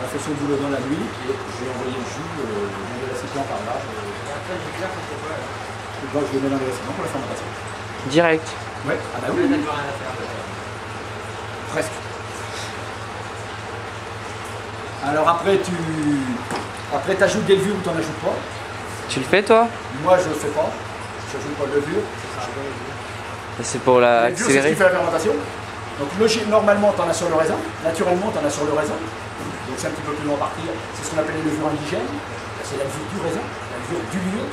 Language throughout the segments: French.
Elle a fait son boulot dans la nuit et j'ai envoyé le jus dans les récipients par là. Donc je le mets dans les récipients pour la fermentation. Direct. Ouais, ah bah oui. Presque. Alors après tu ajoutes des levures ou tu n'en ajoutes pas. Tu le fais toi? Moi je ne le fais pas. Je n'ajoute pas de levure. C'est pour la Les levures, c'est ce accélérer. qui fait la fermentation. Donc normalement tu en as sur le raisin. Naturellement tu en as sur le raisin. Donc c'est un petit peu plus long à partir. C'est ce qu'on appelle les levures indigènes. C'est la levure du raisin, la levure du lieu.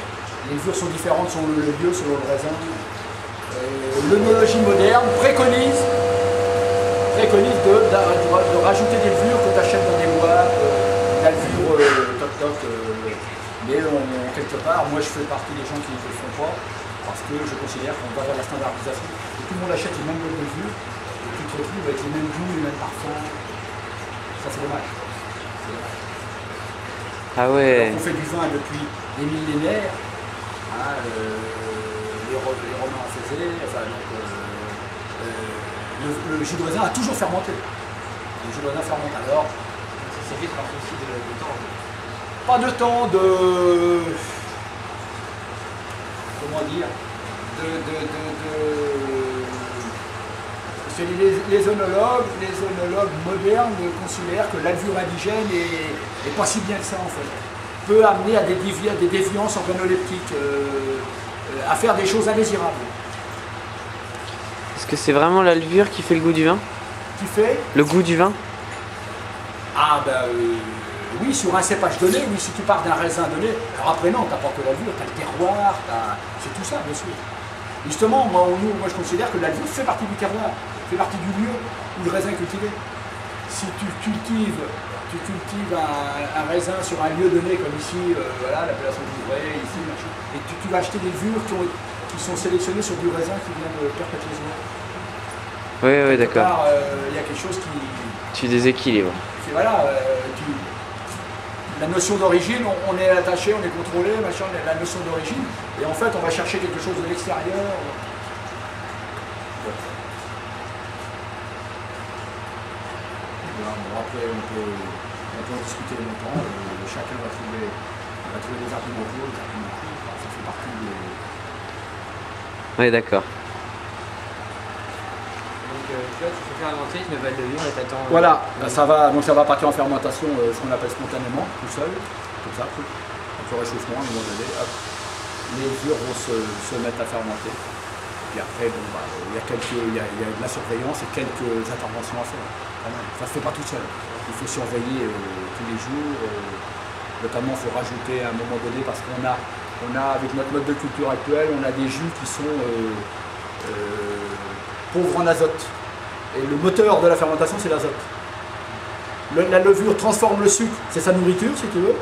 Les levures sont différentes selon le lieu, selon le raisin. L'œnologie moderne préconise de rajouter des levures que tu achètes dans des boîtes, la levure toc. Mais quelque part, moi je fais partie des gens qui ne le font pas parce que je considère qu'on va vers la standardisation. Et tout le monde achète les mêmes levures et tu te retrouves avec les mêmes goûts, les mêmes parfums. Ça c'est dommage. Ah ouais. Alors, on fait du vin depuis des millénaires. Hein, les Romains en faisaient. Enfin, donc, le jus de raisin a toujours fermenté. Le jus de raisin fermente alors. C'est vite par souci de temps. Pas de temps de. Comment dire c'est les œnologues modernes considèrent que la levure indigène est pas si bien que ça en fait. Peut amener à des déviances organoleptiques, à faire des choses indésirables. Est-ce que c'est vraiment la levure qui fait le goût du vin? Qui fait Le goût du vin? Ah ben oui, sur un cépage donné, oui, si tu pars d'un raisin donné, alors après non, t'as pas que la levure, t'as le terroir, c'est tout ça bien sûr. Justement, moi je considère que la levure fait partie du terroir, fait partie du lieu où le raisin est cultivé. Si tu cultives un raisin sur un lieu donné, comme ici, voilà, l'appellation du Vouvray, ici, machin, et tu vas acheter des levures qui sont sélectionnées sur du raisin qui vient de perpétuellement. Oui, d'accord. Il y a quelque chose qui... Tu déséquilibres. Voilà, la notion d'origine, on est attaché, on est contrôlé, machin, la notion d'origine, et en fait on va chercher quelque chose de l'extérieur. Bon, après on peut en discuter longtemps, chacun va trouver des arguments pour, des arguments contre, ça fait partie des... Oui, d'accord. Donc tu vois, tu fais fermenter, tu mets pas de levure et t'attends. Voilà, ça va partir en fermentation, ce qu'on appelle spontanément, tout seul, comme ça, avec le réchauffement, à un moment donné, hop, les levures vont se mettre à fermenter. Puis après, bon, il y a de la surveillance et quelques interventions à faire. Ça ne se fait pas tout seul. Il faut surveiller tous les jours. Notamment, il faut rajouter à un moment donné, parce qu'on a, avec notre mode de culture actuel, on a des jus qui sont pauvres en azote. Et le moteur de la fermentation, c'est l'azote. La levure transforme le sucre, c'est sa nourriture, si tu veux,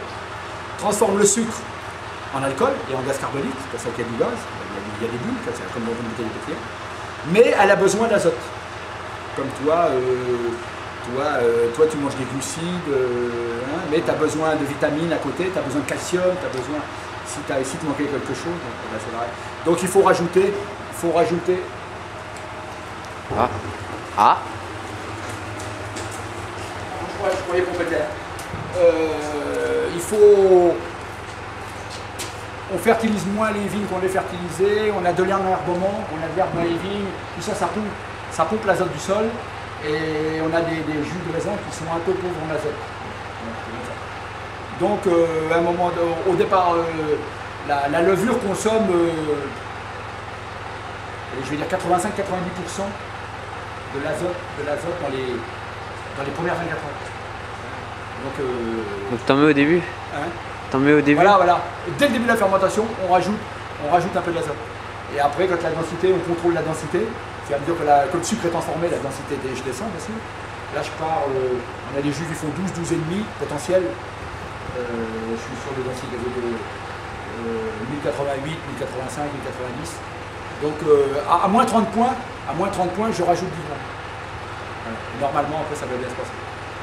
transforme le sucre en alcool et en gaz carbonique, c'est pour ça qu'il y a du gaz, il y a des bulles, c'est comme dans une bouteille de pétillant. Mais elle a besoin d'azote. Comme toi, tu manges des glucides, mais tu as besoin de vitamines à côté, tu as besoin de calcium, tu as besoin, si tu manquais quelque chose, donc il faut rajouter, Ah. Je croyais qu'on peut dire. On fertilise moins les vignes qu'on les fertilisait, on a de l'enherbement, on a de l'herbe dans les vignes, tout ça, ça pompe l'azote du sol, et on a des jus de raisin qui sont un peu pauvres en azote. Donc, à un moment, au départ, la levure consomme, je vais dire 85-90% de l'azote dans les premières 24 heures. Donc t'en mets au début? Hein, T'en mets au début? voilà. Dès le début de la fermentation, on rajoute un peu d'azote. Et après, quand la densité, on contrôle la densité, c'est-à-dire que le sucre est transformé, la densité descend aussi. Là, on a des jus qui font 12-12,5 potentiel. Je suis sur des densités de 1088, 1085, 1090. Donc à moins 30 points, je rajoute 10 grammes. Voilà. Normalement, après, ça va bien se passer.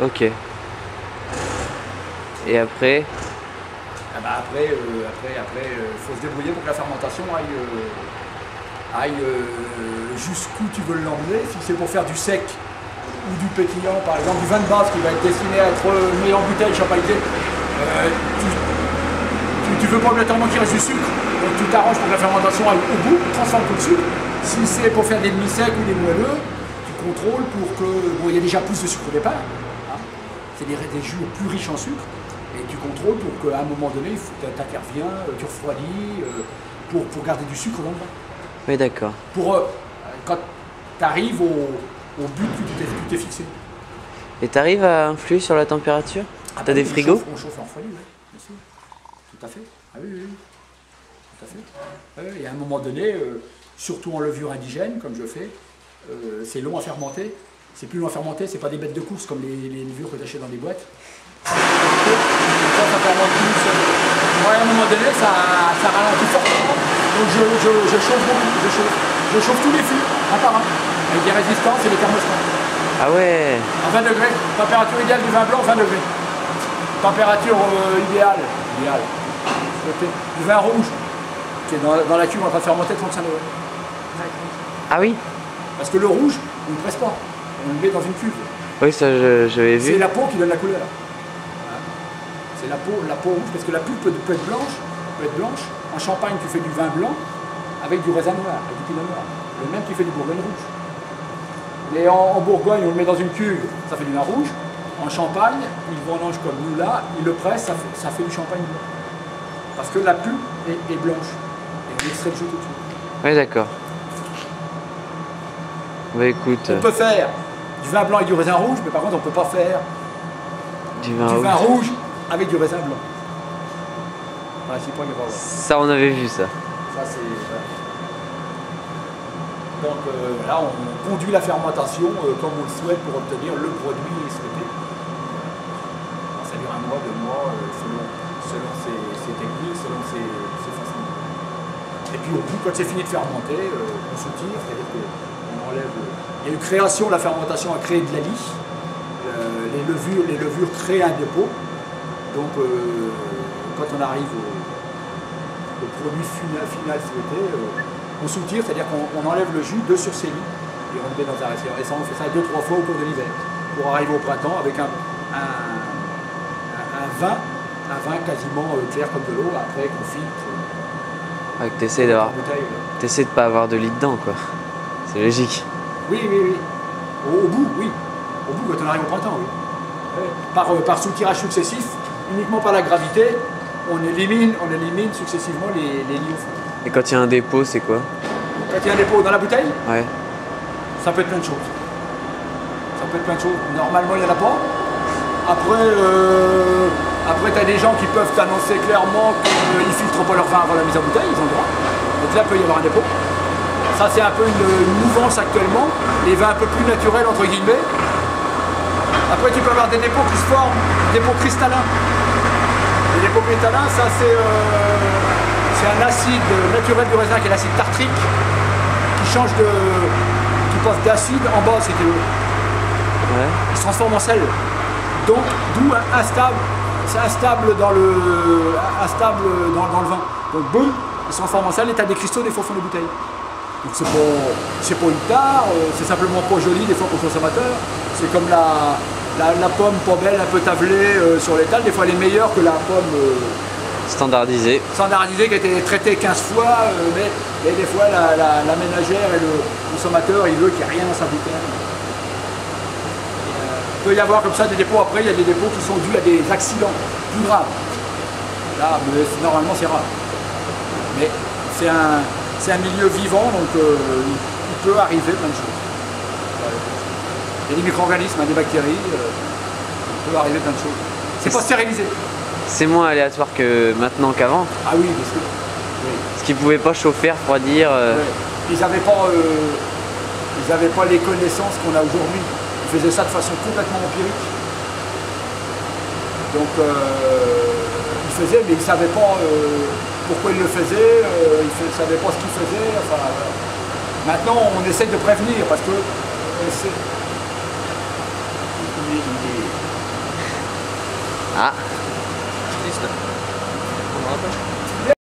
Ok. Et après? Après, faut se débrouiller pour que la fermentation aille jusqu'où tu veux l'emmener. Si c'est pour faire du sec, ou du pétillant, par exemple du vin de base qui va être destiné à être mis en bouteille champagnée, tu veux pas obligatoirement qu'il reste du sucre, donc tu t'arranges pour que la fermentation aille au bout, transforme tout le sucre. Si c'est pour faire des demi-secs ou des moelleux, tu contrôles pour que, bon, il y a déjà plus de sucre au départ, hein, c'est des jus plus riches en sucre, et tu contrôles pour qu'à un moment donné, ta terre vient, tu refroidis, pour garder du sucre dans le vin. Oui, d'accord. Pour quand tu arrives au but que tu t'es fixé. Et t'arrives à influer sur la température? T'as des frigos? On chauffe en refroidi, oui, bien sûr. Tout à fait. Ah oui, oui, oui. Tout à fait. Et à un moment donné, surtout en levure indigène, comme je fais, c'est long à fermenter. C'est plus long à fermenter, c'est pas des bêtes de course comme les levures que tu achètes dans des boîtes. Ça fermente plus. Ouais, à un moment donné, ça ralentit fortement. Donc je chauffe beaucoup, je chauffe tous les fûts, un par un, avec des résistances et des thermostats. Ah ouais. À 20 degrés, température idéale du vin blanc, 20 degrés. Température idéale, du vin rouge, qui est dans la cuve en train de fermenter 35 degrés. Ah oui. Parce que le rouge, on ne le presse pas, on le met dans une cuve. Oui, ça j'avais vu. C'est la peau qui donne la couleur. C'est la peau rouge, parce que la pulpe peut être blanche. En Champagne, tu fais du vin blanc avec du raisin noir, avec du pinot noir. Le même qui fait du Bourgogne rouge. Mais en Bourgogne, on le met dans une cuve, ça fait du vin rouge. En Champagne, ils vendangent comme nous là, ils le pressent, ça fait du champagne blanc. Parce que la pulpe est blanche. Et on extrait le jus tout de suite. Oui, d'accord. Bah écoute. On peut faire du vin blanc avec du raisin rouge, mais par contre, on ne peut pas faire du vin rouge avec du raisin blanc. Voilà, ça, on avait vu ça. Ça, c'est. Voilà. Donc voilà, on conduit la fermentation comme on le souhaite pour obtenir le produit souhaité. Alors, ça dure un mois, 2 mois, selon ses techniques, selon ses façons. Et puis au bout, quand c'est fini de fermenter, on soutire, c'est-à-dire qu'on enlève. Il y a une création, la fermentation a créé de la lie. Les levures créent un dépôt. Donc quand on arrive au produit final souhaité, on soutire, c'est-à-dire qu'on enlève le jus de sur ses lits et on le met dans un récipient. Et ça, on fait ça 2-3 fois au cours de l'hiver pour arriver au printemps avec un vin quasiment clair comme de l'eau après qu'on filtre. Ah, que t'essaies de pas avoir de lit dedans, quoi. C'est logique. Oui. Au bout, oui. Au bout, quand on arrive au printemps, oui. Par soutirage successif, uniquement par la gravité, on élimine successivement les lits au fond. Et quand il y a un dépôt, c'est quoi? Quand il y a un dépôt dans la bouteille, ouais. Ça peut être plein de choses. Normalement, il n'y en a pas. Après tu as des gens qui peuvent t'annoncer clairement qu'ils ne filtrent pas leur vin avant la mise en bouteille, ils ont le droit. Donc là, il peut y avoir un dépôt. Ça, c'est un peu une mouvance actuellement. Les vins un peu plus naturels, entre guillemets. Après, tu peux avoir des dépôts qui se forment, des dépôts cristallins. Les dépôts cristallins, ça, c'est un acide naturel du raisin qui est l'acide tartrique qui passe d'acide en bas, si tu veux. Ouais. Il se transforme en sel. Donc, d'où instable, c'est instable dans le vin. Donc, boum, il se transforme en sel et tu as des cristaux des fois au fond des bouteilles. Donc, c'est pas une tare, c'est simplement pas joli des fois pour le consommateur. C'est comme la pomme pas belle, un peu tablée sur l'étal. Des fois, elle est meilleure que la pomme. Standardisée qui a été traitée 15 fois, mais des fois la ménagère et le consommateur il veut qu'il n'y ait rien dans sa bouteille. Il peut y avoir comme ça des dépôts, après il y a des dépôts qui sont dus à des accidents plus graves. Là, mais normalement c'est rare. Mais c'est un milieu vivant, donc il peut arriver plein de choses. Il y a des micro-organismes, des bactéries, il peut arriver plein de choses. C'est pas stérilisé. C'est moins aléatoire que maintenant qu'avant. Ah oui, bien sûr. Oui. Parce qu'ils pouvaient pas chauffer, refroidir. Oui. Ils n'avaient pas les connaissances qu'on a aujourd'hui. Ils faisaient ça de façon complètement empirique. Donc ils faisaient, mais ils ne savaient pas pourquoi ils le faisaient, ils ne savaient pas ce qu'ils faisaient. Enfin, maintenant, on essaie de prévenir parce que Ah. Triste.